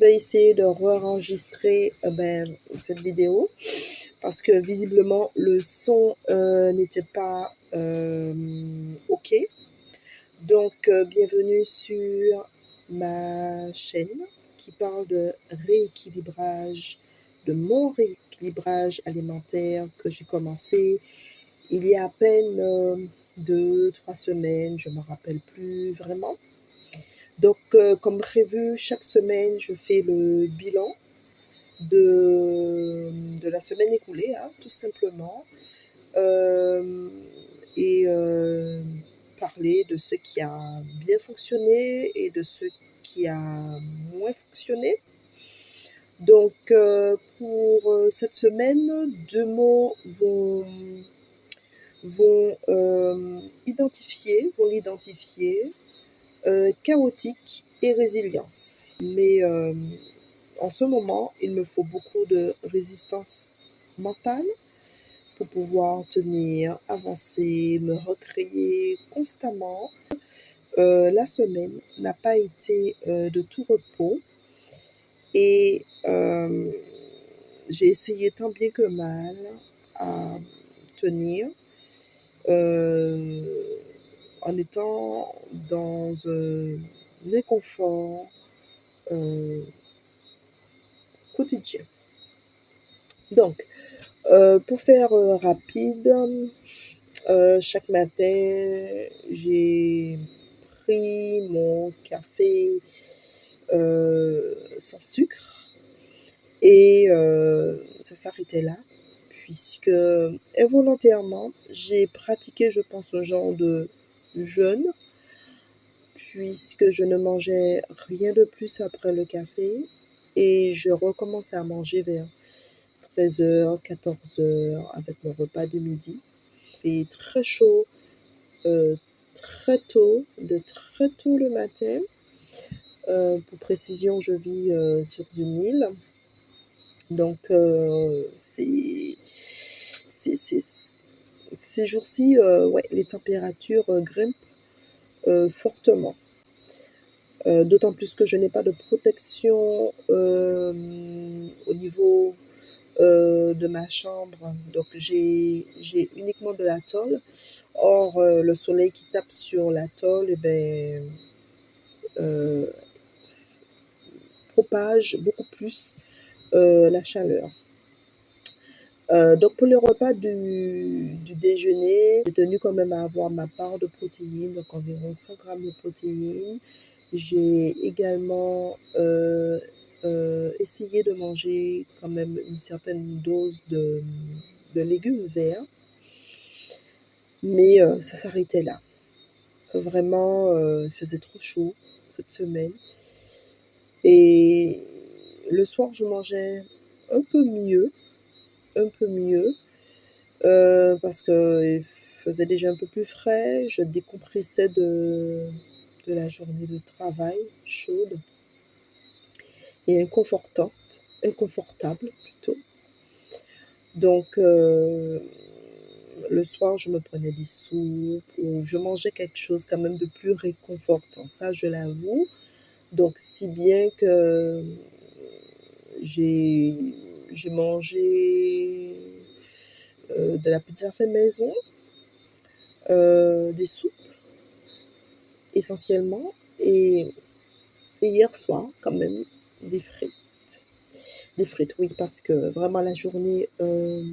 vais essayer de re-enregistrer cette vidéo parce que visiblement le son n'était pas OK. Donc, bienvenue sur ma chaîne qui parle de rééquilibrage, de mon rééquilibrage alimentaire que j'ai commencé il y a à peine 2-3 semaines, je ne me rappelle plus vraiment. Donc, comme prévu, chaque semaine, je fais le bilan de la semaine écoulée, hein, tout simplement, et parler de ce qui a bien fonctionné et de ce qui a moins fonctionné. Donc, pour cette semaine, 2 mots vont l'identifier, chaotique et résilience. Mais en ce moment, il me faut beaucoup de résistance mentale pour pouvoir tenir, avancer, me recréer constamment. La semaine n'a pas été de tout repos et j'ai essayé tant bien que mal à tenir en étant dans un inconfort quotidien. Donc, pour faire rapide, chaque matin, j'ai pris mon café sans sucre et ça s'arrêtait là, puisque involontairement, j'ai pratiqué, je pense, un genre de jeûne, puisque je ne mangeais rien de plus après le café et je recommençais à manger vers 13h, 14h avec mon repas de midi. C'est très chaud, très tôt, de très tôt le matin. Pour précision, je vis sur une île. Donc, ces jours-ci, ouais, les températures grimpent fortement. D'autant plus que je n'ai pas de protection au niveau de ma chambre. Donc, j'ai uniquement de la tôle. Or, le soleil qui tape sur la tôle, propage beaucoup plus la chaleur. Donc, pour le repas du déjeuner, j'ai tenu quand même à avoir ma part de protéines, donc environ 100 grammes de protéines. J'ai également essayé de manger quand même une certaine dose de légumes verts, mais ça s'arrêtait là. Vraiment, il faisait trop chaud cette semaine et le soir, je mangeais un peu mieux, parce qu'il faisait déjà un peu plus frais. Je décompressais de la journée de travail chaude et inconfortable plutôt. Donc, le soir, je me prenais des soupes ou je mangeais quelque chose quand même de plus réconfortant, ça je l'avoue. Donc, si bien que j'ai mangé de la pizza fait maison, des soupes essentiellement, et hier soir quand même des frites. Des frites, oui, parce que vraiment la journée de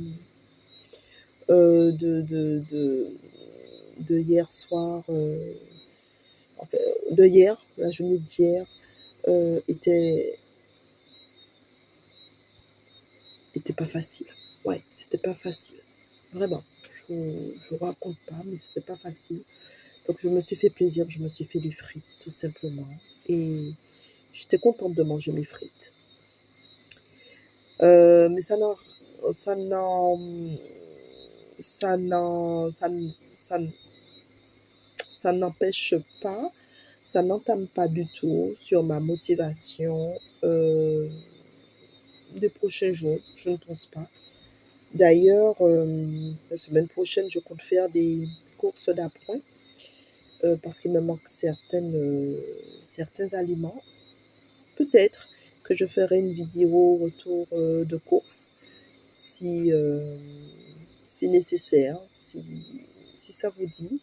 hier soir, enfin, la journée d'hier était pas facile. Ouais, c'était pas facile. Vraiment. Je vous raconte pas, mais c'était pas facile. Donc je me suis fait plaisir, je me suis fait des frites, tout simplement. Et j'étais contente de manger mes frites. Mais ça n'en, ça n'en, ça, n- ça, n- ça n'empêche pas, ça n'entame pas du tout sur ma motivation des prochains jours, je ne pense pas. D'ailleurs, la semaine prochaine, je compte faire des courses d'appoint parce qu'il me manque certains aliments. Peut-être que je ferai une vidéo retour de course si, si nécessaire, si ça vous dit.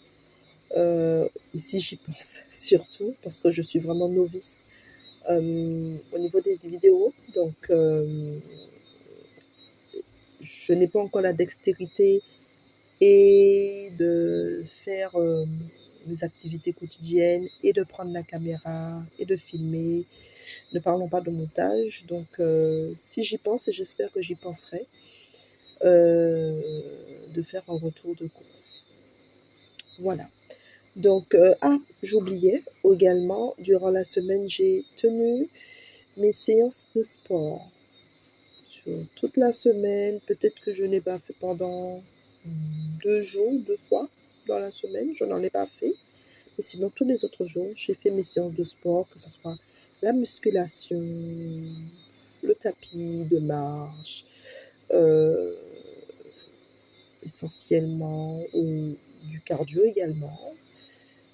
Et si j'y pense surtout, parce que je suis vraiment novice au niveau des vidéos. Donc, je n'ai pas encore la dextérité et de faire mes activités quotidiennes et de prendre la caméra et de filmer. Ne parlons pas de montage. Donc, si j'y pense, et j'espère que j'y penserai, de faire un retour de course. Voilà. Donc, j'oubliais également, durant la semaine, j'ai tenu mes séances de sport. Sur toute la semaine, peut-être que je n'ai pas fait pendant 2 jours, 2 fois dans la semaine, je n'en ai pas fait. Mais sinon, tous les autres jours, j'ai fait mes séances de sport, que ce soit la musculation, le tapis de marche, essentiellement, ou du cardio également.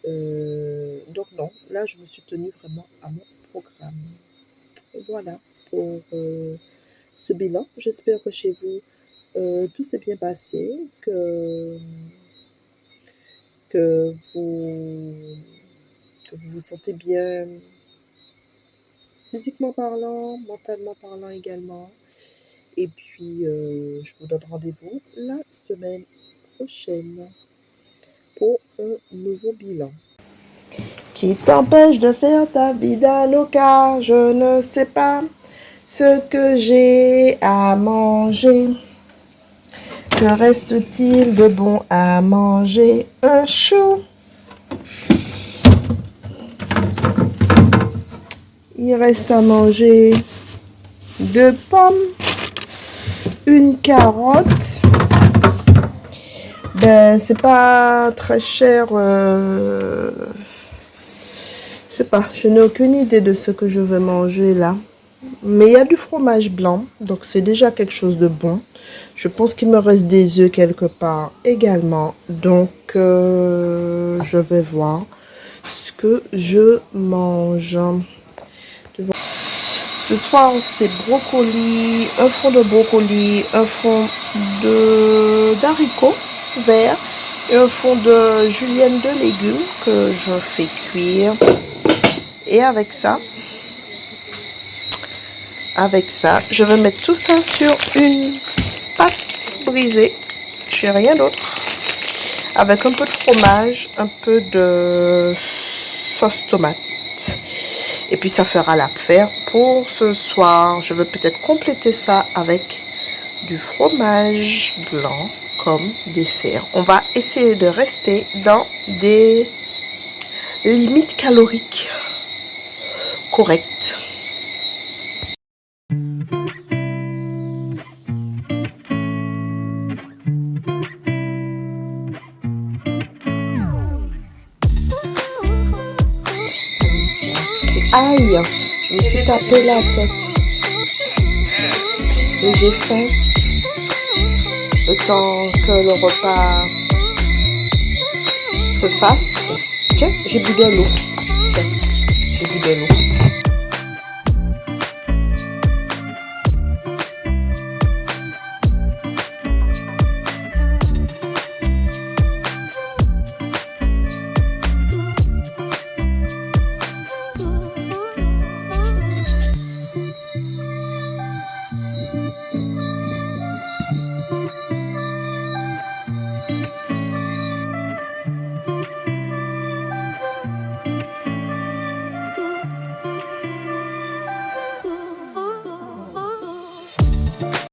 Donc non, là, je me suis tenue vraiment à mon programme. Voilà pour ce bilan. J'espère que chez vous, tout s'est bien passé, que vous, que vous vous sentez bien physiquement parlant, mentalement parlant également. Et puis, je vous donne rendez-vous la semaine prochaine pour un nouveau bilan. Qui t'empêche de faire ta vida loca? Je ne sais pas ce que j'ai à manger. Que reste-t-il de bon à manger? Un chou. Il reste à manger 2 pommes, une carotte. Ben, c'est pas très cher. C'est pas, je n'ai aucune idée de ce que je vais manger là. Mais il y a du fromage blanc, donc c'est déjà quelque chose de bon. Je pense qu'il me reste des œufs quelque part également. Donc, je vais voir ce que je mange. Ce soir, c'est brocoli, un fond de brocoli, un fond d'haricots verts et un fond de julienne de légumes que je fais cuire. Et avec ça, je vais mettre tout ça sur une pâte brisée. Je n'ai rien d'autre. Avec un peu de fromage, un peu de sauce tomate. Et puis ça fera l'affaire pour ce soir. Je vais peut-être compléter ça avec du fromage blanc comme dessert. On va essayer de rester dans des limites caloriques correctes. Aïe, je me suis tapé la tête. Et j'ai faim. Le temps que le repas se fasse. Tiens, j'ai bu de l'eau.